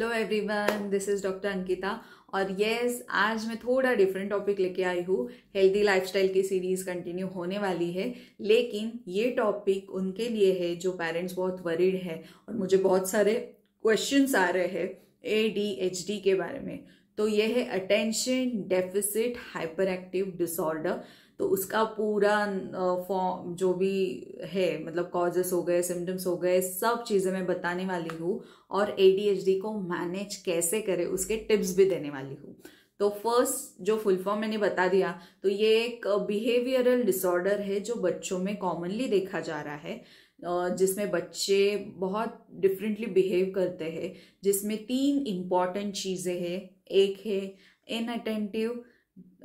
Hello everyone, this is doctor Ankita. और yes, आज मैं थोड़ा डिफरेंट टॉपिक लेके आई हूँ। हेल्दी लाइफस्टाइल की सीरीज कंटिन्यू होने वाली है, लेकिन ये टॉपिक उनके लिए है जो पेरेंट्स बहुत वरीड है और मुझे बहुत सारे क्वेश्चंस आ रहे हैं ADHD के बारे में। तो ये है attention deficit hyper active disorder. तो उसका पूरा फॉर्म जो भी है, मतलब कॉजेस हो गए, सिम्टम्स हो गए, सब चीजें मैं बताने वाली हूँ और ADHD को मैनेज कैसे करें उसके टिप्स भी देने वाली हूँ। तो फर्स्ट जो फुल फॉर्म मैंने बता दिया, तो ये एक बिहेवियरल डिसऑर्डर है जो बच्चों में कॉमनली देखा जा रहा है, जिसमें बच्चे बहुत डिफरेंटली बिहेव करते हैं, जिसमें 3 इंपॉर्टेंट चीजें हैं। एक है inattentive,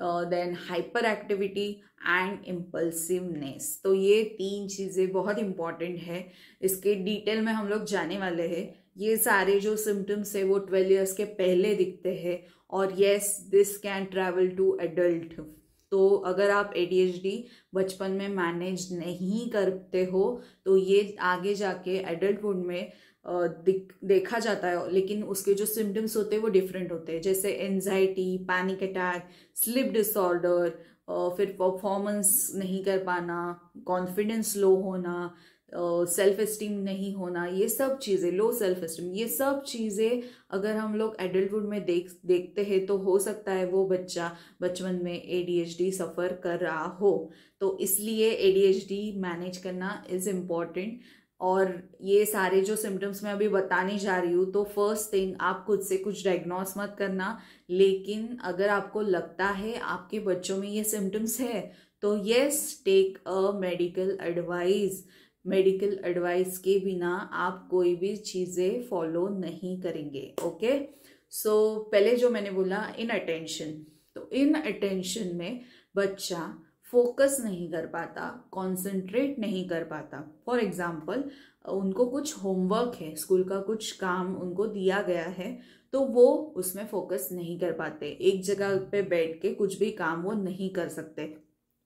then hyperactivity and impulsiveness. तो ये 3 चीजें बहुत इंपॉर्टेंट है, इसके डिटेल में हम लोग जाने वाले हैं। ये सारे जो सिम्टम्स है वो 12 इयर्स के पहले दिखते हैं और yes, this can travel to adult. तो अगर आप ADHD बचपन में मैनेज नहीं करते हो तो ये आगे जाके एडल्टहुड में देखा जाता है, लेकिन उसके जो सिम्टम्स होते हैं वो डिफरेंट होते हैं, जैसे anxiety, panic attack, sleep disorder, फिर परफॉर्मेंस नहीं कर पाना, कॉन्फिडेंस लो होना, सेल्फ एस्टीम नहीं होना, ये सब चीज़ें, लो सेल्फ एस्टीम, ये सब चीज़ें अगर हम लोग एडल्टहुड में देखते हैं तो हो सकता है वो बच्चा बचपन में ADHD सफ़र कर रहा हो। तो इसलिए ADHD मैनेज करना इज़ इम्पॉर्टेंट। और ये सारे जो सिम्टम्स मैं अभी बताने जा रही हूँ, तो फर्स्ट थिंग, आप खुद से कुछ डायग्नोस मत करना, लेकिन अगर आपको लगता है आपके बच्चों में ये सिम्टम्स है तो yes, take a medical advice. Medical advice के बिना आप कोई भी चीज़ें फॉलो नहीं करेंगे। ओके, सो पहले जो मैंने बोला इन अटेंशन, तो इन अटेंशन में बच्चा फोकस नहीं कर पाता, कॉन्सेंट्रेट नहीं कर पाता। फॉर एग्जाम्पल, उनको कुछ होमवर्क है, स्कूल का कुछ काम उनको दिया गया है, तो वो उसमें फोकस नहीं कर पाते। एक जगह पे बैठ के कुछ भी काम वो नहीं कर सकते,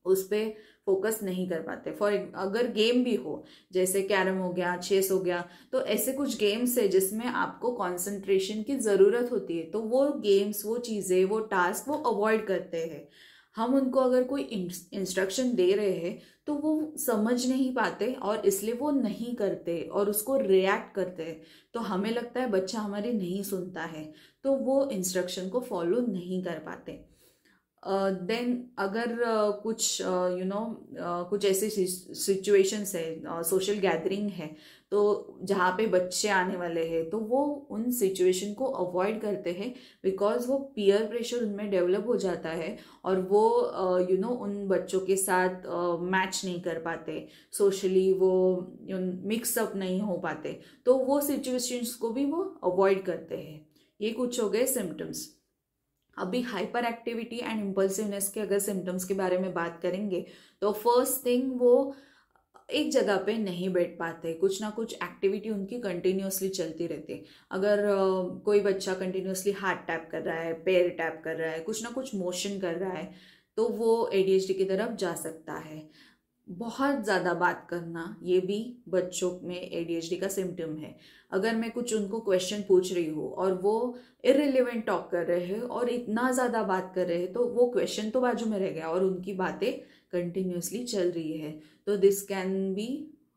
उस पर फोकस नहीं कर पाते। अगर गेम भी हो, जैसे कैरम हो गया, चेस हो गया, तो ऐसे कुछ गेम्स है जिसमें आपको कंसंट्रेशन की ज़रूरत होती है, तो वो गेम्स, वो चीज़ें, वो टास्क वो अवॉइड करते हैं। हम उनको अगर कोई इंस्ट्रक्शन दे रहे हैं तो वो समझ नहीं पाते और इसलिए वो नहीं करते और उसको रिएक्ट करते हैं। तो हमें लगता है बच्चा हमारी नहीं सुनता है, तो वो इंस्ट्रक्शन को फॉलो नहीं कर पाते। देन अगर कुछ कुछ ऐसी सिचुएशंस है, सोशल गैदरिंग है, तो जहाँ पे बच्चे आने वाले हैं, तो वो उन सिचुएशन को अवॉइड करते हैं, बिकॉज वो पीयर प्रेशर उनमें डेवलप हो जाता है और वो उन बच्चों के साथ मैच नहीं कर पाते, सोशली वो मिक्सअप नहीं हो पाते, तो वो सिचुएशंस को भी वो अवॉइड करते हैं। ये कुछ हो गए सिम्टम्स। अभी हाइपर एक्टिविटी एंड इम्पल्सिवनेस के अगर सिम्टम्स के बारे में बात करेंगे, तो फर्स्ट थिंग, वो एक जगह पे नहीं बैठ पाते, कुछ ना कुछ एक्टिविटी उनकी कंटिन्यूअसली चलती रहती है। अगर कोई बच्चा कंटिन्यूअसली हाथ टैप कर रहा है, पैर टैप कर रहा है, कुछ ना कुछ मोशन कर रहा है, तो वो ADHD की तरफ जा सकता है। बहुत ज़्यादा बात करना, ये भी बच्चों में ADHD का सिम्टम है। अगर मैं कुछ उनको क्वेश्चन पूछ रही हूँ और वो इररिलेवेंट टॉक कर रहे हैं और इतना ज़्यादा बात कर रहे हैं, तो वो क्वेश्चन तो बाजू में रह गया और उनकी बातें कंटिन्यूसली चल रही है, तो this can be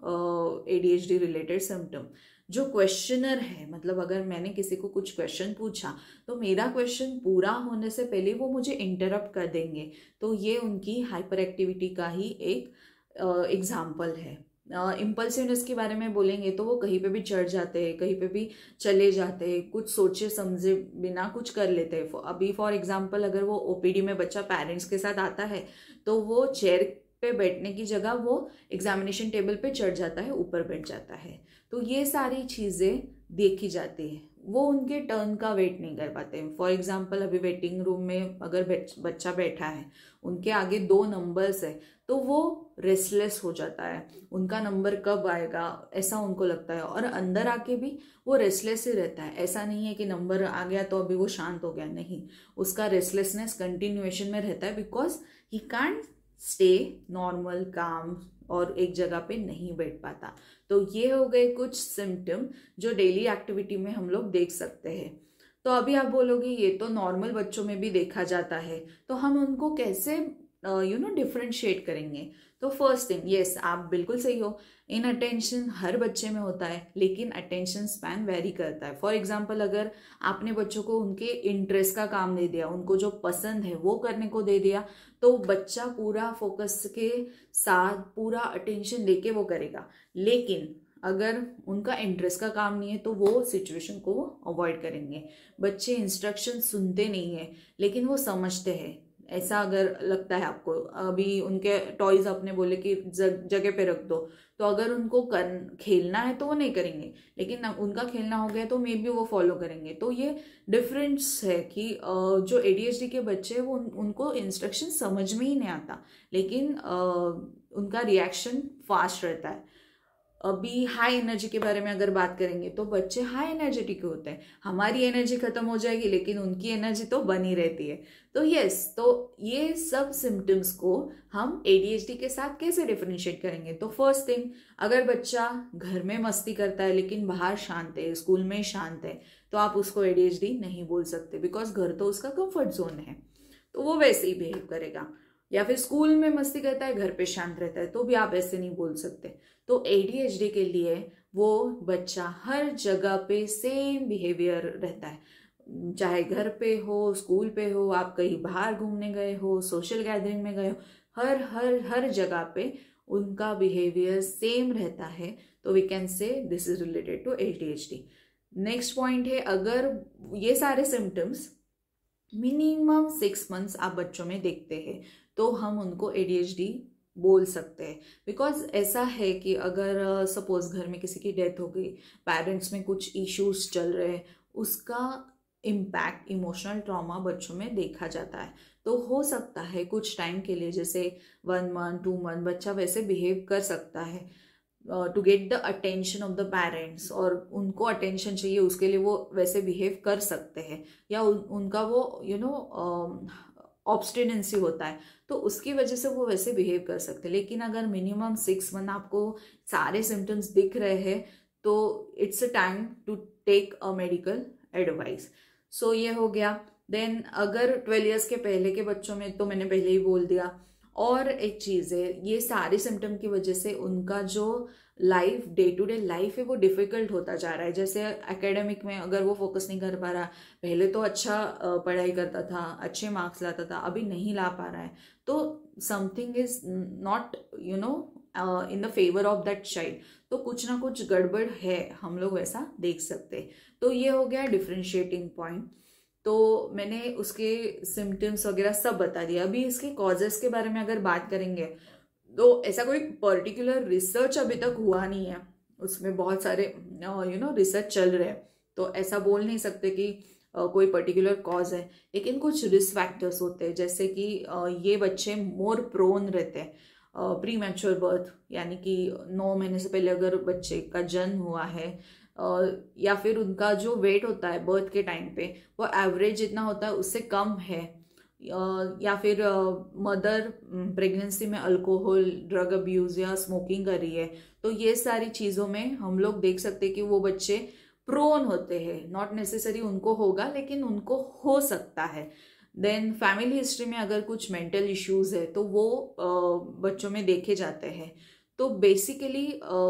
ADHD related symptom. जो क्वेश्चनर है, मतलब अगर मैंने किसी को कुछ क्वेश्चन पूछा तो मेरा क्वेश्चन पूरा होने से पहले वो मुझे इंटरप्ट कर देंगे, तो ये उनकी हाइपर एक्टिविटी का ही एक एग्जाम्पल है। इम्पल्सिवनेस के बारे में बोलेंगे तो वो कहीं पे भी चढ़ जाते हैं, कहीं पे भी चले जाते हैं, कुछ सोचे समझे बिना कुछ कर लेते हैं। अभी फॉर एग्जांपल, अगर वो OPD में बच्चा पेरेंट्स के साथ आता है तो वो चेयर पे बैठने की जगह वो एग्जामिनेशन टेबल पे चढ़ जाता है, ऊपर बैठ जाता है। तो ये सारी चीज़ें देखी जाती है, वो उनके टर्न का वेट नहीं कर पाते। फॉर एग्जाम्पल, अभी वेटिंग रूम में अगर बच्चा बैठा है, उनके आगे 2 नंबर्स है, तो वो रेस्टलेस हो जाता है, उनका नंबर कब आएगा ऐसा उनको लगता है, और अंदर आके भी वो रेस्टलेस ही रहता है। ऐसा नहीं है कि नंबर आ गया तो अभी वो शांत हो गया, नहीं, उसका रेस्टलेसनेस कंटिन्यूएशन में रहता है, because he can't stay normal काम और एक जगह पे नहीं बैठ पाता। तो ये हो गए कुछ सिम्टम जो डेली एक्टिविटी में हम लोग देख सकते हैं। तो अभी आप बोलोगे ये तो नॉर्मल बच्चों में भी देखा जाता है, तो हम उनको कैसे डिफरेंशिएट करेंगे? तो फर्स्ट थिंग, यस आप बिल्कुल सही हो, इन अटेंशन हर बच्चे में होता है, लेकिन अटेंशन स्पैन वेरी करता है। फॉर एग्जाम्पल, अगर आपने बच्चों को उनके इंटरेस्ट का काम दे दिया, उनको जो पसंद है वो करने को दे दिया, तो बच्चा पूरा फोकस के साथ पूरा अटेंशन देके वो करेगा। लेकिन अगर उनका इंटरेस्ट का काम नहीं है तो वो सिचुएशन को अवॉइड करेंगे। बच्चे इंस्ट्रक्शन सुनते नहीं है लेकिन वो समझते हैं। ऐसा अगर लगता है आपको, अभी उनके टॉयज आपने बोले कि जगह पे रख दो, तो अगर उनको खेलना है तो वो नहीं करेंगे, लेकिन उनका खेलना हो गया तो मे बी वो फॉलो करेंगे। तो ये डिफरेंस है कि जो ADHD के बच्चे वो उनको इंस्ट्रक्शन समझ में ही नहीं आता, लेकिन उनका रिएक्शन फास्ट रहता है। अभी हाई एनर्जी के बारे में अगर बात करेंगे तो बच्चे हाई एनर्जेटिक होते हैं। हमारी एनर्जी खत्म हो जाएगी लेकिन उनकी एनर्जी तो बनी रहती है। तो यस, तो ये सब सिम्टम्स को हम ADHD के साथ कैसे डिफरेंशिएट करेंगे? तो फर्स्ट थिंग, अगर बच्चा घर में मस्ती करता है लेकिन बाहर शांत है, स्कूल में शांत है, तो आप उसको ADHD नहीं बोल सकते, बिकॉज घर तो उसका कंफर्ट जोन है, तो वो वैसे ही बिहेव करेगा। या फिर स्कूल में मस्ती करता है, घर पे शांत रहता है, तो भी आप ऐसे नहीं बोल सकते। तो ADHD के लिए वो बच्चा हर जगह पे सेम बिहेवियर रहता है, चाहे घर पे हो, स्कूल पे हो, आप कहीं बाहर घूमने गए हो, सोशल गैदरिंग में गए हो, हर हर हर जगह पे उनका बिहेवियर सेम रहता है। तो we can say this is related to ADHD। Next point है, अगर ये सारे सिम्टम्स मिनिमम 6 मंथ्स आप बच्चों में देखते हैं तो हम उनको ADHD बोल सकते हैं। बिकॉज ऐसा है कि अगर सपोज घर में किसी की डेथ हो गई, पेरेंट्स में कुछ इश्यूज चल रहे हैं, उसका इम्पैक्ट, इमोशनल ट्रॉमा बच्चों में देखा जाता है। तो हो सकता है कुछ टाइम के लिए, जैसे 1 मंथ 2 मंथ बच्चा वैसे बिहेव कर सकता है to get the attention of the parents, और उनको अटेंशन चाहिए उसके लिए वो वैसे बिहेव कर सकते हैं, या उनका वो ऑब्स्टिनेंसी होता है तो उसकी वजह से वो वैसे बिहेव कर सकते हैं। लेकिन अगर मिनिमम 6 मंथ आपको सारे सिम्टम्स दिख रहे हैं तो it's a time to take a medical advice. So ये हो गया। देन अगर 12 ईयर्स के पहले के बच्चों में, तो मैंने पहले ही बोल दिया। और एक चीज़ है, ये सारे सिम्टम की वजह से उनका जो life, day to day life है, वो डिफिकल्ट होता जा रहा है। जैसे एकेडमिक में अगर वो फोकस नहीं कर पा रहा, पहले तो अच्छा पढ़ाई करता था, अच्छे मार्क्स लाता था, अभी नहीं ला पा रहा है, तो something is not in the favour of that child. तो कुछ ना कुछ गड़बड़ है, हम लोग वैसा देख सकते। तो ये हो गया डिफरेंशिएटिंग पॉइंट। तो मैंने उसके सिम्टम्स वगैरह सब बता दिया। अभी इसके कॉजेस के बारे में अगर बात करेंगे तो ऐसा कोई पर्टिकुलर रिसर्च अभी तक हुआ नहीं है, उसमें बहुत सारे रिसर्च चल रहे हैं, तो ऐसा बोल नहीं सकते कि कोई पर्टिकुलर कॉज है। लेकिन कुछ रिस्क फैक्टर्स होते हैं, जैसे कि ये बच्चे मोर प्रोन रहते हैं प्री मैच्योर बर्थ, यानी कि 9 महीने से पहले अगर बच्चे का जन्म हुआ है, या फिर उनका जो वेट होता है बर्थ के टाइम पे वो एवरेज जितना होता है उससे कम है, या फिर मदर प्रेगनेंसी में अल्कोहल, ड्रग अब्यूज या स्मोकिंग कर रही है, तो ये सारी चीज़ों में हम लोग देख सकते हैं कि वो बच्चे प्रोन होते हैं। नॉट नेसेसरी उनको होगा, लेकिन उनको हो सकता है। देन फैमिली हिस्ट्री में अगर कुछ मेंटल इश्यूज है तो वो बच्चों में देखे जाते हैं। तो बेसिकली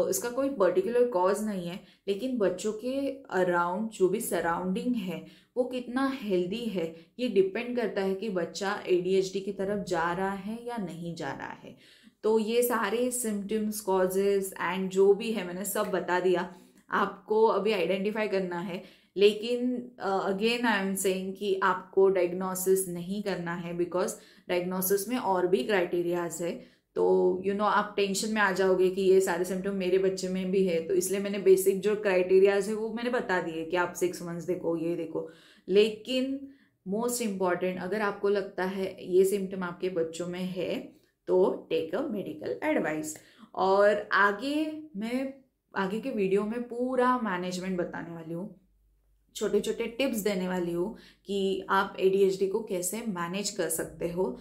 इसका कोई पर्टिकुलर कॉज नहीं है, लेकिन बच्चों के अराउंड जो भी सराउंडिंग है वो कितना हेल्दी है, ये डिपेंड करता है कि बच्चा ADHD की तरफ जा रहा है या नहीं जा रहा है। तो ये सारे सिम्टम्स, कॉजेस एंड जो भी है मैंने सब बता दिया, आपको अभी आइडेंटिफाई करना है। लेकिन अगेन आई एम सेइंग कि आपको डायग्नोसिस नहीं करना है, बिकॉज डायग्नोसिस में और भी क्राइटेरियाज है। तो आप टेंशन में आ जाओगे कि ये सारे सिम्टम मेरे बच्चे में भी है, तो इसलिए मैंने बेसिक जो क्राइटेरियाज है वो मैंने बता दिए कि आप 6 मंथ्स देखो, ये देखो। लेकिन मोस्ट इम्पॉर्टेंट, अगर आपको लगता है ये सिम्टम आपके बच्चों में है तो टेक अ मेडिकल एडवाइस। और मैं आगे के वीडियो में पूरा मैनेजमेंट बताने वाली हूँ, छोटे छोटे टिप्स देने वाली हूँ कि आप ADHD को कैसे मैनेज कर सकते हो।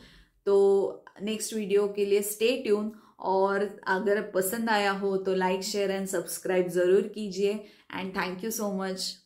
तो नेक्स्ट वीडियो के लिए स्टे ट्यून। और अगर पसंद आया हो तो लाइक शेयर एंड सब्सक्राइब ज़रूर कीजिए and thank you so much.